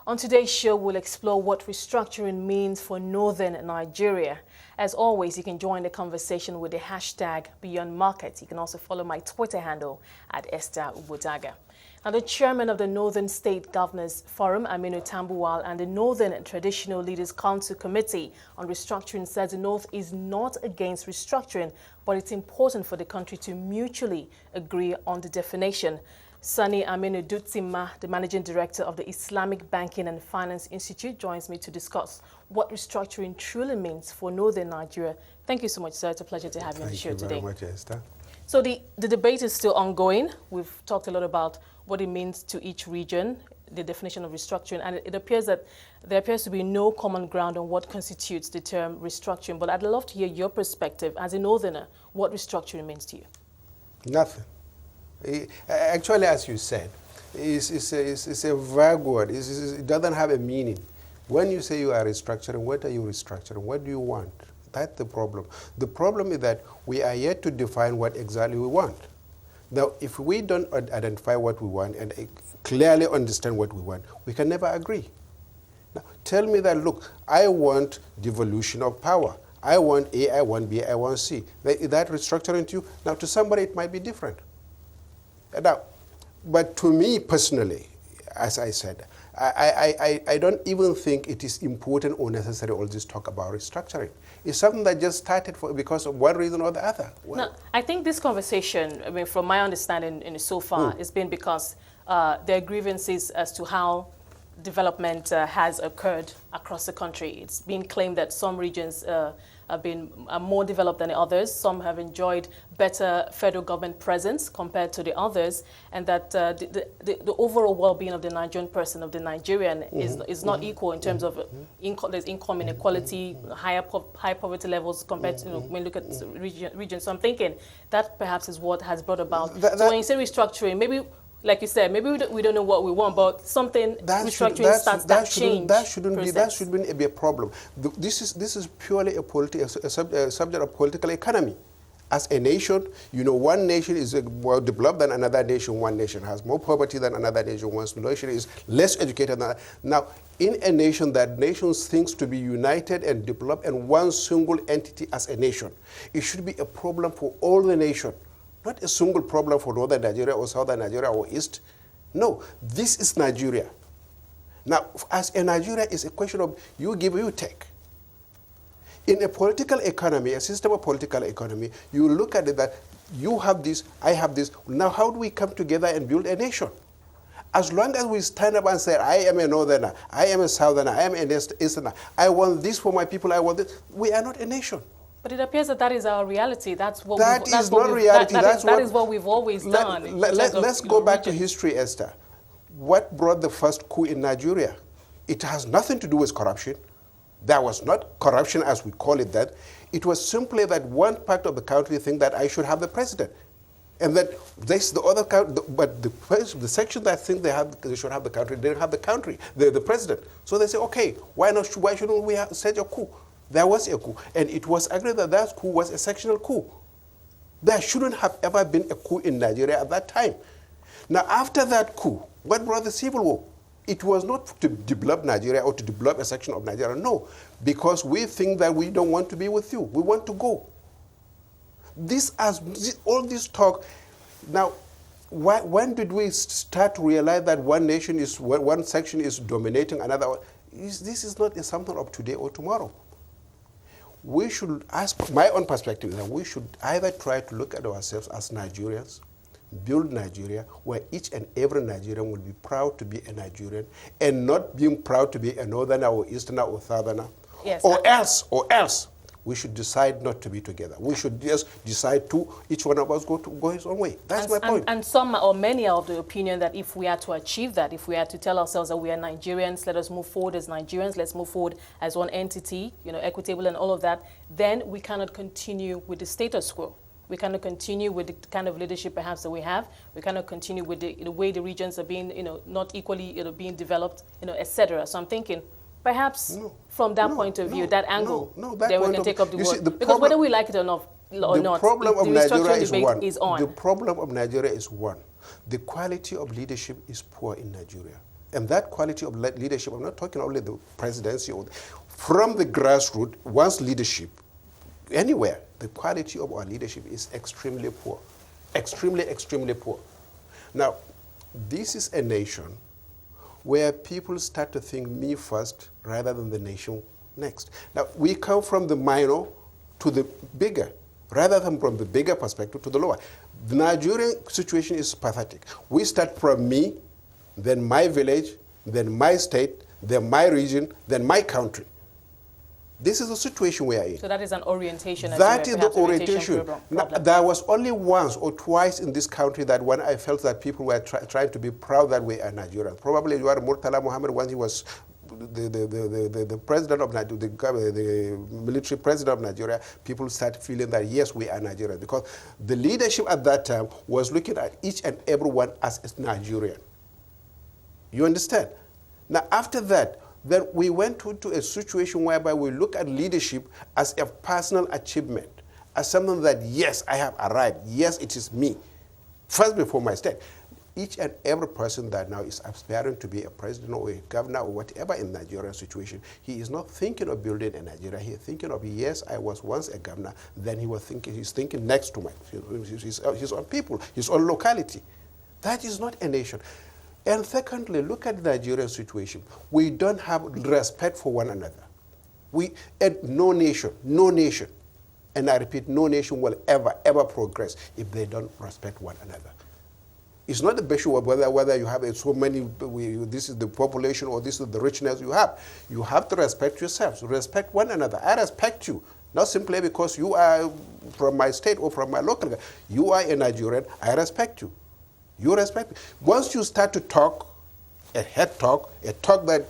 On today's show, we'll explore what restructuring means for northern Nigeria. As always, you can join the conversation with the hashtag Beyond Market. You can also follow my Twitter handle at Esther Ubodaga. Now, the chairman of the Northern State Governors Forum, Aminu Tambuwal, and the Northern Traditional Leaders Council Committee on Restructuring says the North is not against restructuring, but it's important for the country to mutually agree on the definition. Sani Aminu Dutsinma, the Managing Director of the Islamic Banking and Finance Institute, joins me to discuss what restructuring truly means for northern Nigeria. Thank you so much, sir. It's a pleasure to have you on the show today. Thank you very much, Esther. So the debate is still ongoing. We've talked a lot about what it means to each region, the definition of restructuring, and it appears that there appears to be no common ground on what constitutes the term restructuring. But I'd love to hear your perspective as a northerner, what restructuring means to you. Nothing. Actually, as you said, it's a vague word. It doesn't have a meaning. When you say you are restructuring, what are you restructuring? What do you want? That's the problem. The problem is that we are yet to define what exactly we want. Now, if we don't identify what we want and clearly understand what we want, we can never agree. Now, tell me that, look, I want devolution of power. I want A, I want B, I want C. Is that restructuring to you? Now, to somebody, it might be different. Now, but to me personally, as I said, I don't even think it is important or necessary all this talk about restructuring. It's something that just started because of one reason or the other. Well, no, I think this conversation, I mean, from my understanding so far, has been because there are grievances as to how development has occurred across the country. It's been claimed that some regions are more developed than others. Some have enjoyed better federal government presence compared to the others, and that the overall well-being of the Nigerian person, of the Nigerian, is not equal in terms of there's income inequality, high poverty levels compared to when you look at regions. So I'm thinking that perhaps is what has brought about. So when you say restructuring, maybe, like you said, maybe we don't know what we want, but something restructuring starts that change. That shouldn't be a problem. This is purely a subject of political economy. As a nation, you know, one nation is more developed than another nation. One nation has more poverty than another nation. One nation is less educated than another. Now, in a nation that nations thinks to be united and developed and one single entity as a nation, it should be a problem for all the nation. Not a single problem for northern Nigeria or southern Nigeria or east. No, this is Nigeria. Now, as a Nigeria, it's a question of you give, you take. In a political economy, a system of political economy, you look at it that you have this, I have this. Now, how do we come together and build a nation? As long as we stand up and say, I am a northerner, I am a southerner, I am an easterner, I want this for my people, I want this, we are not a nation. But it appears that is our reality. That is what we've always done. Let's go back to history, Esther. What brought the first coup in Nigeria? It has nothing to do with corruption. There was not corruption as we call it that. It was simply that one part of the country think that I should have the president. And that the other country, but the section that think they should have the country, didn't have the country, the president. So they say, okay, why shouldn't we have such a coup? There was a coup, and it was agreed that that coup was a sectional coup. There shouldn't have ever been a coup in Nigeria at that time. Now, after that coup, what brought the civil war? It was not to develop Nigeria or to develop a section of Nigeria, no, because we think that we don't want to be with you. We want to go. All this talk, now, when did we start to realize that one section is dominating another? This is not something of today or tomorrow. We should, ask my own perspective, that we should either try to look at ourselves as Nigerians, build Nigeria, where each and every Nigerian will be proud to be a Nigerian, and not being proud to be a northerner or easterner or southerner. Yes, or else, we should decide not to be together. We should just decide each one of us go his own way. That's my point. And some or many are of the opinion that if we are to achieve that, if we are to tell ourselves that we are Nigerians, let us move forward as Nigerians, let's move forward as one entity, equitable and all of that, then we cannot continue with the status quo. We cannot continue with the kind of leadership perhaps that we have. We cannot continue with the way the regions are being, not equally, being developed, etc. So I'm thinking, perhaps from that point of view, that angle, then we can take up the word. Because whether we like it or not, the problem of Nigeria is one. The problem of Nigeria is one. The quality of leadership is poor in Nigeria. And that quality of leadership, I'm not talking only the presidency, from the grassroots, one's leadership, anywhere, the quality of our leadership is extremely poor. Extremely, extremely poor. Now, this is a nation where people start to think me first rather than the nation next. Now, we come from the minor to the bigger, rather than from the bigger perspective to the lower. The Nigerian situation is pathetic. We start from me, then my village, then my state, then my region, then my country. This is the situation we are in. So that is an orientation. That is the orientation. Now, there was only once or twice in this country that when I felt that people were trying to be proud that we are Nigerians. Probably you are Murtala Muhammad when he was the president of Nigeria, the military president of Nigeria. People started feeling that yes, we are Nigerians, because the leadership at that time was looking at each and everyone as a Nigerian. You understand? Now, after that, then we went into a situation whereby we look at leadership as a personal achievement, as something that, yes, I have arrived. Yes, it is me. First before my state. Each and every person that now is aspiring to be a president or a governor or whatever in Nigerian situation, he is not thinking of building a Nigeria. He is thinking of, yes, I was once a governor. Then he's thinking next to his own people, his own locality. That is not a nation. And secondly, look at the Nigerian situation. We don't have respect for one another. No nation, and I repeat, no nation will ever progress if they don't respect one another. It's not the issue of whether you have so many, this is the population or this is the richness you have. You have to respect yourselves, respect one another. I respect you, not simply because you are from my state or from my local. You are a Nigerian, I respect you. You respect me. Once you start to talk, a talk that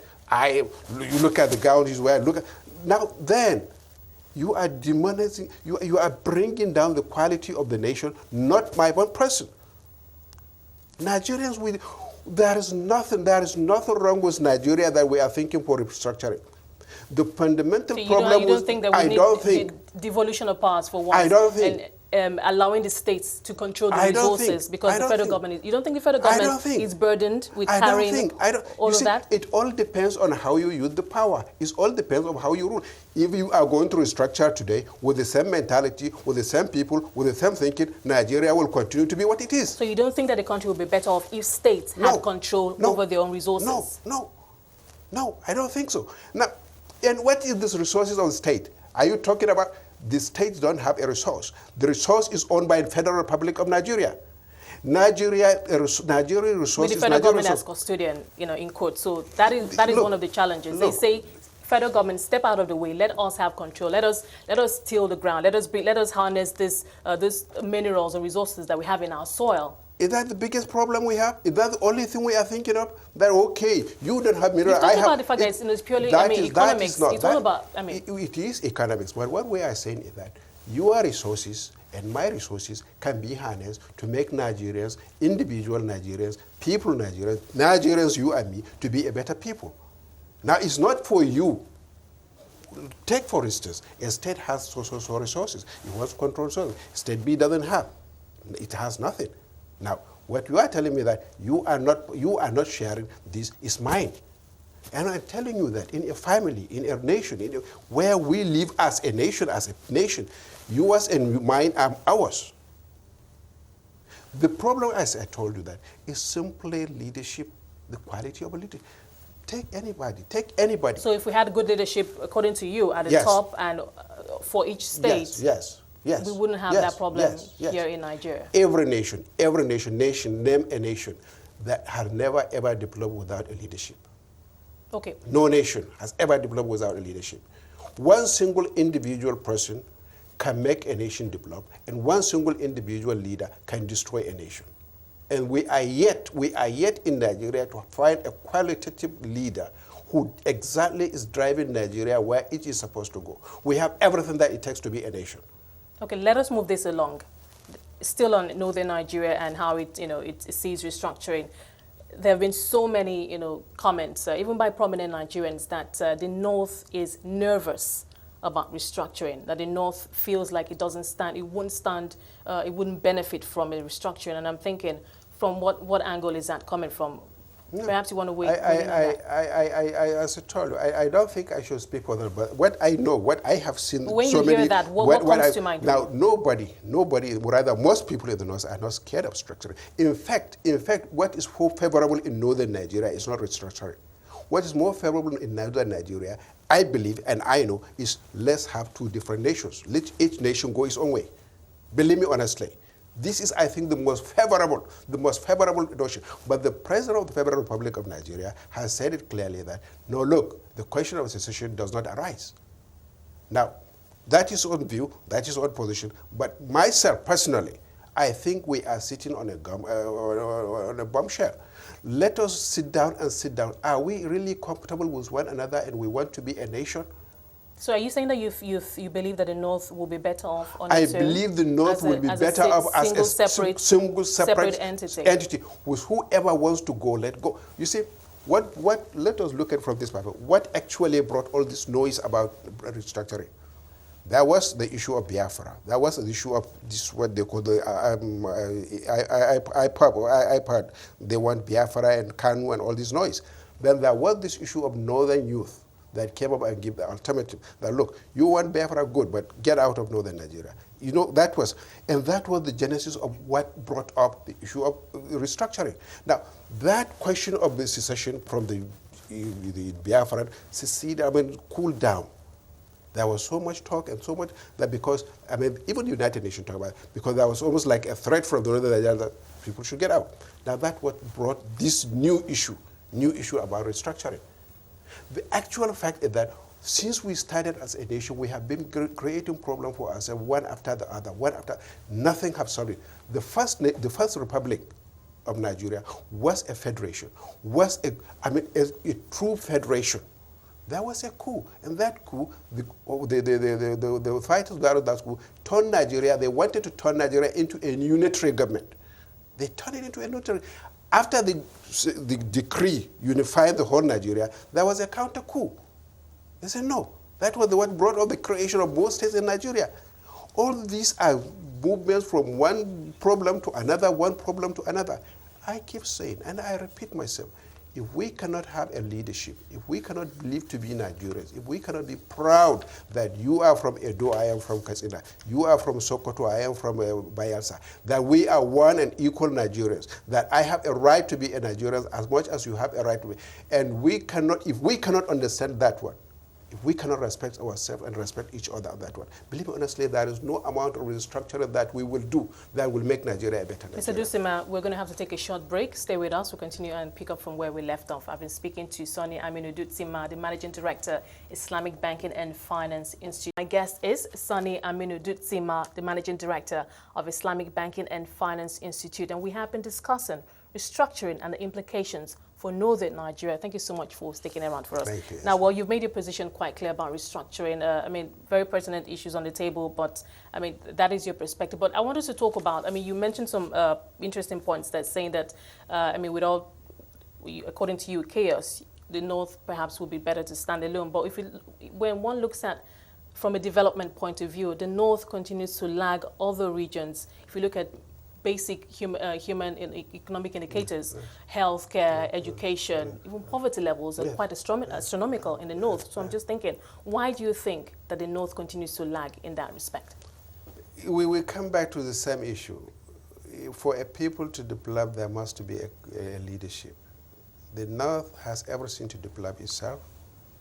you look at the gown he's wearing, now then you are demonizing, you are bringing down the quality of the nation, not my one person. Nigerians, there is nothing wrong with Nigeria that we are thinking for restructuring. The fundamental problem you don't think that we need devolution of powers for once? I don't think. And allowing the states to control the resources because the federal government, you don't think the federal government is burdened with carrying all of that? It all depends on how you use the power. It all depends on how you rule. If you are going to restructure today with the same mentality, with the same people, with the same thinking, Nigeria will continue to be what it is. So you don't think that the country will be better off if states had control over their own resources? No, I don't think so. Now, and what is this resources of the state? Are you talking about the states don't have a resource? The resource is owned by the Federal Republic of Nigeria. Nigeria resources. With the federal government as custodian, in court. So that is one of the challenges. They say, federal government, step out of the way. Let us have control. Let us till the ground. Let us harness this minerals and resources that we have in our soil. Is that the biggest problem we have? Is that the only thing we are thinking of? That okay, you don't have minerals. It's not about the fact that it's purely economics. It's all about, it is economics. But what we are saying is that your resources and my resources can be harnessed to make Nigerians, individual Nigerians, people Nigerians, you and me, to be a better people. Now, it's not for you. Take, for instance, a state has so resources. It wants to control resources. State B doesn't have. It has nothing. Now, what you are telling me that you are not sharing, this is mine. And I'm telling you that in a family, in a nation, where we live as a nation, yours and mine are ours. The problem, as I told you that, is simply leadership, the quality of leadership. Take anybody. So if we had good leadership, according to you, at the top and for each state, yes, we wouldn't have that problem here in Nigeria. Every nation, name a nation that has never ever developed without a leadership. Okay. No nation has ever developed without a leadership. One single individual person can make a nation develop, and one single individual leader can destroy a nation. And we are yet in Nigeria to find a qualitative leader who exactly is driving Nigeria where it is supposed to go. We have everything that it takes to be a nation. Okay, let us move this along. Still on northern Nigeria and how it sees restructuring. There have been so many, comments, even by prominent Nigerians, that the North is nervous about restructuring, that the North feels like it wouldn't benefit from a restructuring. And I'm thinking, from what angle is that coming from? No. Perhaps you want to wait. As I told you, I don't think I should speak for them, but what I know, what I have seen, when so you hear many, that, what comes to mind? Now, nobody, rather most people in the North are not scared of restructuring. In fact, what is more favorable in northern Nigeria is not restructuring. What is more favorable in northern Nigeria, I believe, and I know, is let's have two different nations. Let each nation go its own way. Believe me honestly. This is, I think, the most favorable notion. But the President of the Federal Republic of Nigeria has said it clearly that, no, look, the question of secession does not arise. Now, that is one view, that is one position, but myself, personally, I think we are sitting on a bombshell. Let us sit down. Are we really comfortable with one another and we want to be a nation? So are you saying that you believe that the North will be better off on its own? I believe the North will be better off as a single separate entity. With whoever wants to go, let go. You see, let us look at from this perspective. What actually brought all this noise about restructuring? There was the issue of Biafra. There was the issue of this, what they call the IPAD. They want Biafra and Kanu and all this noise. Then there was this issue of northern youth that came up and gave the alternative. That look, you want Biafra, good, but get out of northern Nigeria. You know, that was the genesis of what brought up the issue of restructuring. Now, that question of the secession from the Biafran cooled down. There was so much talk and so much that because, even the United Nations talk about it, because there was almost like a threat from the northern Nigeria that people should get out. Now, that's what brought this new issue about restructuring. The actual fact is that since we started as a nation, we have been creating problems for ourselves one after the other, nothing has solved it. The first republic of Nigeria was a federation, a true federation. There was a coup, and that coup, the fighters of that coup turned Nigeria, they wanted to turn Nigeria into a unitary government. They turned it into a unitary. After the decree unifying the whole Nigeria, there was a counter coup. They said no. That was what brought about the creation of both states in Nigeria. All these are movements from one problem to another, I keep saying, and I repeat myself, if we cannot have a leadership, if we cannot believe to be Nigerians, if we cannot be proud that you are from Edo, I am from Katsina, you are from Sokoto, I am from Bayelsa, that we are one and equal Nigerians, that I have a right to be a Nigerian as much as you have a right to be. And if we cannot understand that one, if we cannot respect ourselves and respect each other on that one, believe me honestly, there is no amount of restructuring that we will do that will make Nigeria a better Nigeria. Mr. Dutsinma, we're going to have to take a short break. Stay with us. We'll continue and pick up from where we left off. I've been speaking to Sani Aminu Dutsinma, the Managing Director, Islamic Banking and Finance Institute. My guest is Sani Aminu Dutsinma, the Managing Director of Islamic Banking and Finance Institute. And we have been discussing restructuring and the implications for northern Nigeria. Thank you so much for sticking around for us. Thank you. Now, well, you've made your position quite clear about restructuring. Very pertinent issues on the table, but that is your perspective. But I wanted to talk about, you mentioned some interesting points that saying that, according to you, chaos, the North perhaps would be better to stand alone. But when one looks at from a development point of view, the North continues to lag other regions. If you look at basic human and economic indicators, healthcare, education, even poverty levels are quite astronomical in the North. So I'm just thinking, why do you think that the North continues to lag in that respect? We will come back to the same issue. For a people to develop, there must be a leadership. The North has everything to develop itself,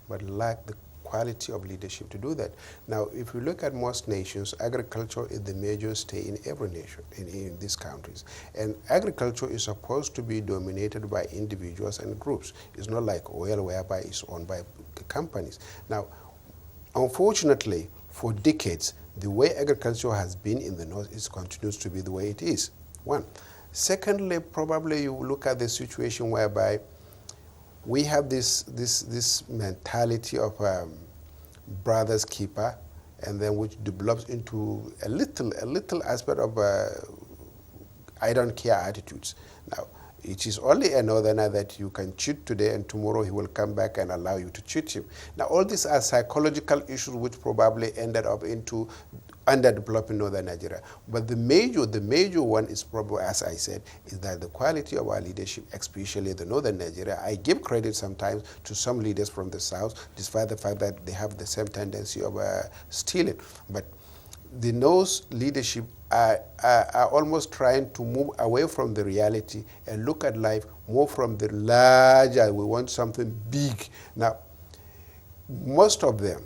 but lack the quality of leadership to do that. Now, if you look at most nations, agriculture is the major stay in every nation in these countries. And agriculture is supposed to be dominated by individuals and groups. It's not like oil whereby it's owned by companies. Now, unfortunately, for decades, the way agriculture has been in the North continues to be the way it is. One. Secondly, probably you look at the situation whereby we have this mentality of brother's keeper, and then which develops into a little aspect of I don't care attitudes. Now, it is only a northerner that you can cheat today and tomorrow he will come back and allow you to cheat him. Now, all these are psychological issues which probably ended up into underdeveloping northern Nigeria. But the major one is probably, as I said, is that the quality of our leadership, especially the northern Nigeria. I give credit sometimes to some leaders from the south, despite the fact that they have the same tendency of stealing. But the North leadership are almost trying to move away from the reality and look at life more from the larger, we want something big. Now, most of them,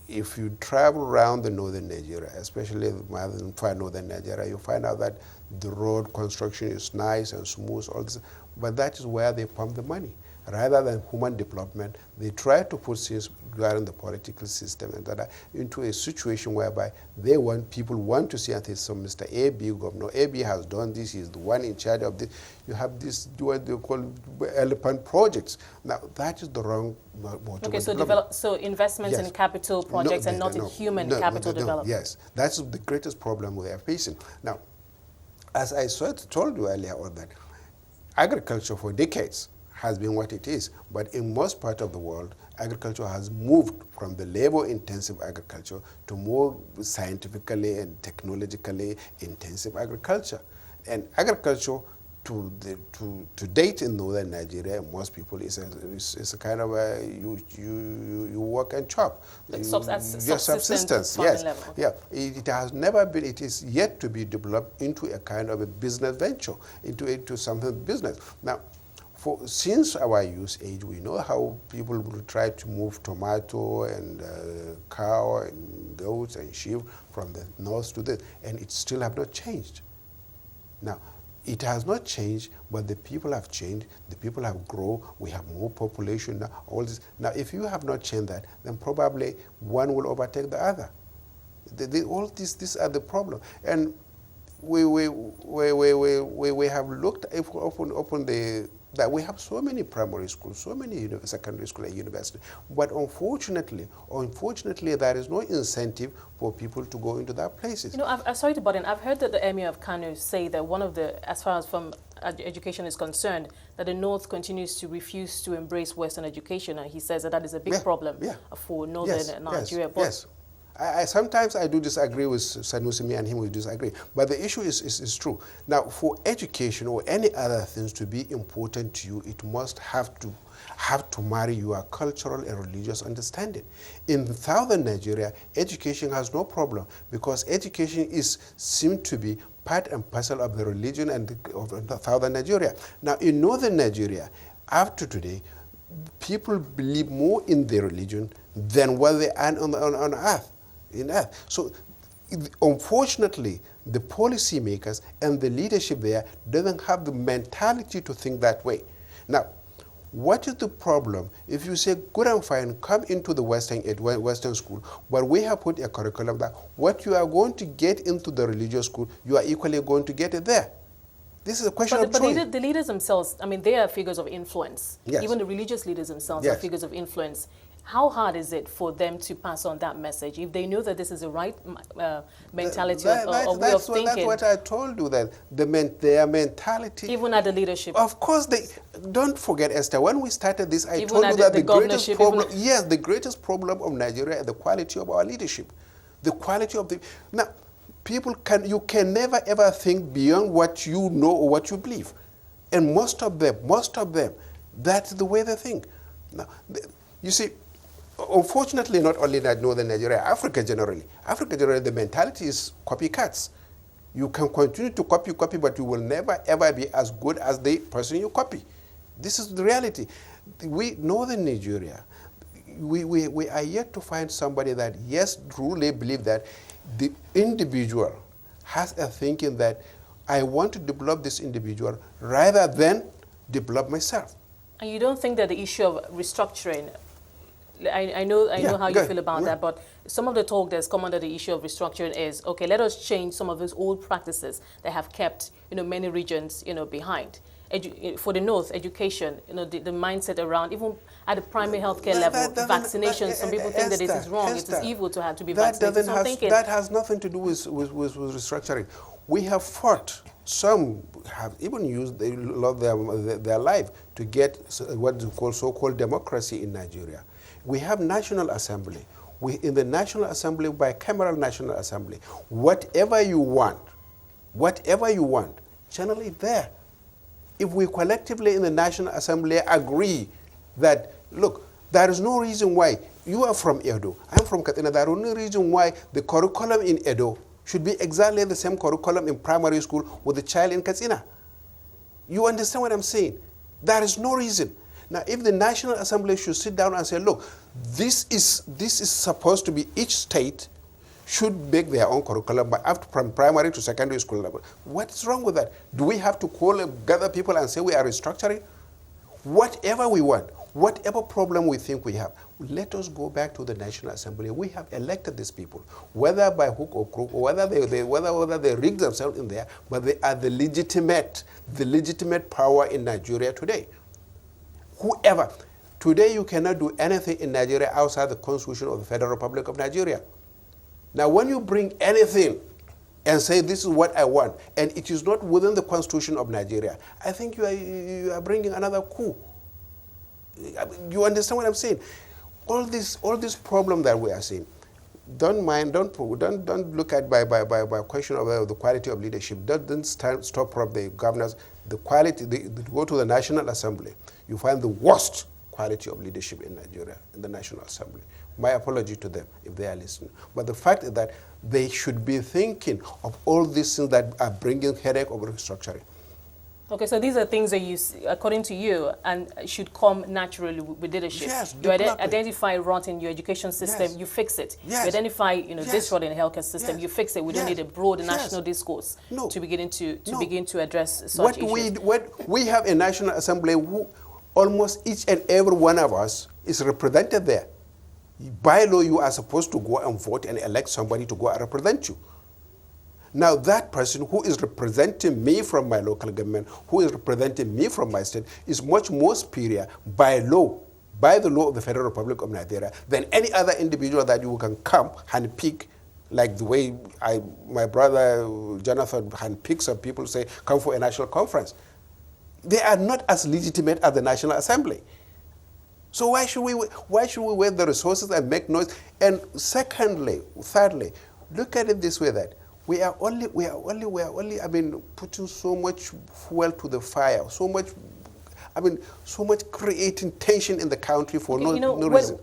if you travel around the northern Nigeria, especially the far northern Nigeria, you find out that the road construction is nice and smooth, all this, but that is where they pump the money. Rather than human development, they try to put things regarding the political system and that into a situation whereby people want to see, and say, so Mr. A.B., Governor A.B. has done this, he's the one in charge of this. You have this, what they call elephant projects. Now, that is the wrong motive. Okay, so investments in capital projects and not in human capital development. Yes, that's the greatest problem we are facing. Now, as I told you earlier on that, agriculture for decades has been what it is. But in most parts of the world, agriculture has moved from the labor-intensive agriculture to more scientifically and technologically intensive agriculture. And agriculture to date in northern Nigeria, most people is a kind of you work and chop. Subsistence. Yes. Level. Yeah. It has never been. It is yet to be developed into a kind of a business venture, into something business. Now, since our youth age, we know how people will try to move tomato and cow and goats and sheep from the north to this, and it still have not changed. Now, it has not changed, but the people have changed. The people have grown. We have more population now. All this. Now, if you have not changed that, then probably one will overtake the other. All these are the problem. And we have looked upon that we have so many primary schools, so many secondary schools and universities, but unfortunately, there is no incentive for people to go into that places. You know, sorry to butt in. I've heard that the Emir of Kano say that one of the, as far as from education is concerned, that the North continues to refuse to embrace Western education, and he says that is a big problem for Northern Nigeria. Yes. Sometimes I do disagree with Sanusi, and him we disagree. But the issue is true. Now, for education or any other things to be important to you, it must have to marry your cultural and religious understanding. In southern Nigeria, education has no problem because education seemed to be part and parcel of the religion of southern Nigeria. Now, in northern Nigeria, after today, people believe more in their religion than what they are on earth. So, unfortunately, the policymakers and the leadership there doesn't have the mentality to think that way. Now, what is the problem if you say, good and fine, come into the Western school, but we have put a curriculum that what you are going to get into the religious school, you are equally going to get it there. This is a question of choice. But the leaders themselves, I mean, they are figures of influence. Yes. Even the religious leaders themselves are figures of influence. How hard is it for them to pass on that message if they know that this is the right mentality or way of thinking? That's what I told you, that their mentality... Even at the leadership. Of course, don't forget, Esther, when we started this, I told you that the greatest problem... Yes, the greatest problem of Nigeria is the quality of our leadership. The quality of the... Now, you can never ever think beyond what you know or what you believe. And most of them, that's the way they think. Now, you see, unfortunately, not only northern Nigeria, Africa generally, the mentality is copycats. You can continue to copy, but you will never ever be as good as the person you copy. This is the reality. Northern Nigeria, we are yet to find somebody that, yes, truly believe that the individual has a thinking that I want to develop this individual rather than develop myself. And you don't think that the issue of restructuring, I know how you feel about that, but some of the talk that's come under the issue of restructuring is, okay, let us change some of those old practices that have kept, many regions, behind. For the North, education, the mindset around, even at the primary healthcare level, vaccinations, some people think that this is wrong, it is evil to be vaccinated. That has nothing to do with restructuring. We have fought. Some have even used their life to get what is called so-called democracy in Nigeria. We have National Assembly. in the National Assembly, bicameral National Assembly, whatever you want, channel it there. If we collectively in the National Assembly agree that, look, there is no reason why, you are from Edo, I'm from Katsina, there is no reason why the curriculum in Edo should be exactly the same curriculum in primary school with the child in Katsina. You understand what I'm saying? There is no reason. Now, if the National Assembly should sit down and say, look, this is supposed to be, each state should make their own curriculum from primary to secondary school level. What's wrong with that? Do we have to gather people and say we are restructuring? Whatever we want, whatever problem we think we have, let us go back to the National Assembly. We have elected these people, whether by hook or crook, or whether they rig themselves in there, but they are the legitimate power in Nigeria today. Whoever. Today you cannot do anything in Nigeria outside the Constitution of the Federal Republic of Nigeria. Now, when you bring anything and say this is what I want, and it is not within the Constitution of Nigeria, I think you are bringing another coup. You understand what I'm saying? All this problem that we are seeing, don't look at by question of the quality of leadership. Don't stop from the governors. The quality, go to the National Assembly, you find the worst quality of leadership in Nigeria, in the National Assembly. My apology to them if they are listening. But the fact is that they should be thinking of all these things that are bringing headache over restructuring. Okay, so these are things that you, according to you, and should come naturally with leadership. Yes, you identify rot in your education system, yes. You fix it. Yes. You identify, Yes. this rot in the healthcare system, Yes. You fix it. We don't Yes. need a broad Yes. national discourse to begin to address such issues. We have a National Assembly who almost each and every one of us is represented there. By law, you are supposed to go and vote and elect somebody to go and represent you. Now, that person who is representing me from my local government, who is representing me from my state, is much more superior by law, by the law of the Federal Republic of Nigeria, than any other individual that you can come and pick, like the way my brother Jonathan handpicked some people, say, come for a national conference. They are not as legitimate as the National Assembly. So why should we waste the resources and make noise? And thirdly, look at it this way, that we are only, putting so much fuel to the fire, so much creating tension in the country for no reason.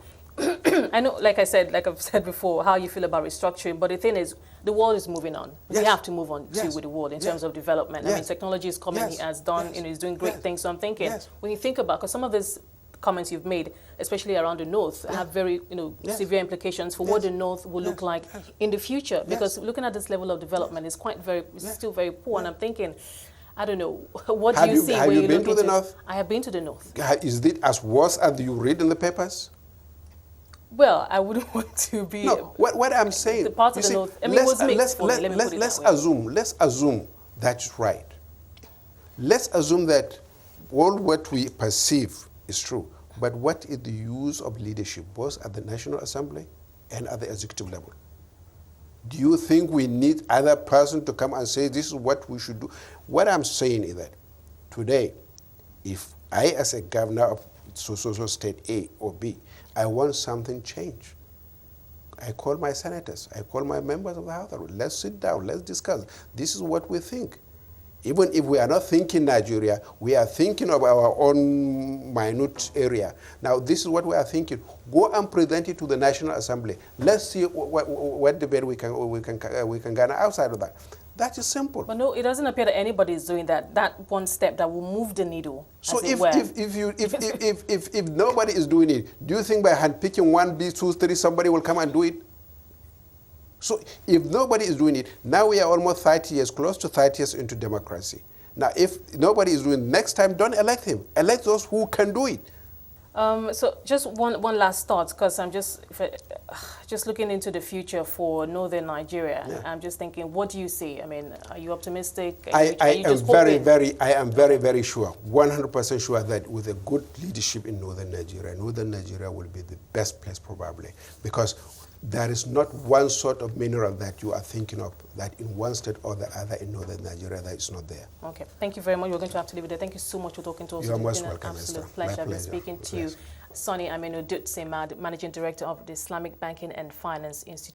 I know, like I've said before, how you feel about restructuring, but the thing is, the world is moving on. Yes. We have to move on Yes. with the world in Yes. terms of development. Yes. I mean, technology is coming, Yes. he has done, Yes. he's doing great Yes. things. So I'm thinking, Yes. when you think about, because some of these comments you've made, especially around the North, have very, Yes. severe implications for Yes. what the North will look like Yes. in the future. Because Yes. looking at this level of development is Yes. still very poor. Yes. And I'm thinking, I don't know, what Have do you you- see have when you you been look to the into- North? I have been to the North. Is it as worse as you read in the papers? Well, I wouldn't want to be. No, what I'm saying. The part of the North. I mean, it was mixed for me. Let me put it that way. Let's assume that's right. Let's assume that all what we perceive is true. But what is the use of leadership, both at the National Assembly and at the executive level? Do you think we need other person to come and say this is what we should do? What I'm saying is that today, if I, as a governor of so state A or B, I want something changed, I call my senators, I call my members of the House, let's sit down, let's discuss. This is what we think. Even if we are not thinking Nigeria, we are thinking of our own minute area. Now, this is what we are thinking. Go and present it to the National Assembly. Let's see what debate we can garner outside of that. That is simple. But no, it doesn't appear that anybody is doing that. That one step that will move the needle. So as it were. if nobody is doing it, do you think by handpicking 1, 2, 3, somebody will come and do it? So if nobody is doing it, now we are almost 30 years, close to 30 years into democracy. Now, if nobody is doing it, next time, don't elect him. Elect those who can do it. So just one last thought, because I'm just looking into the future for northern Nigeria. Yeah. I'm just thinking, what do you see? I mean, are you optimistic? I am hoping? very sure, 100% sure that with a good leadership in northern Nigeria will be the best place probably, because there is not one sort of mineral that you are thinking of that in one state or the other in northern Nigeria that is not there. Okay, thank you very much. We're going to have to leave it there. Thank you so much for talking to us. You are It's most been welcome, an absolute Esther. pleasure. My I've been pleasure. speaking to you. Sani Aminu Dutsinma, the Managing Director of the Islamic Banking and Finance Institute.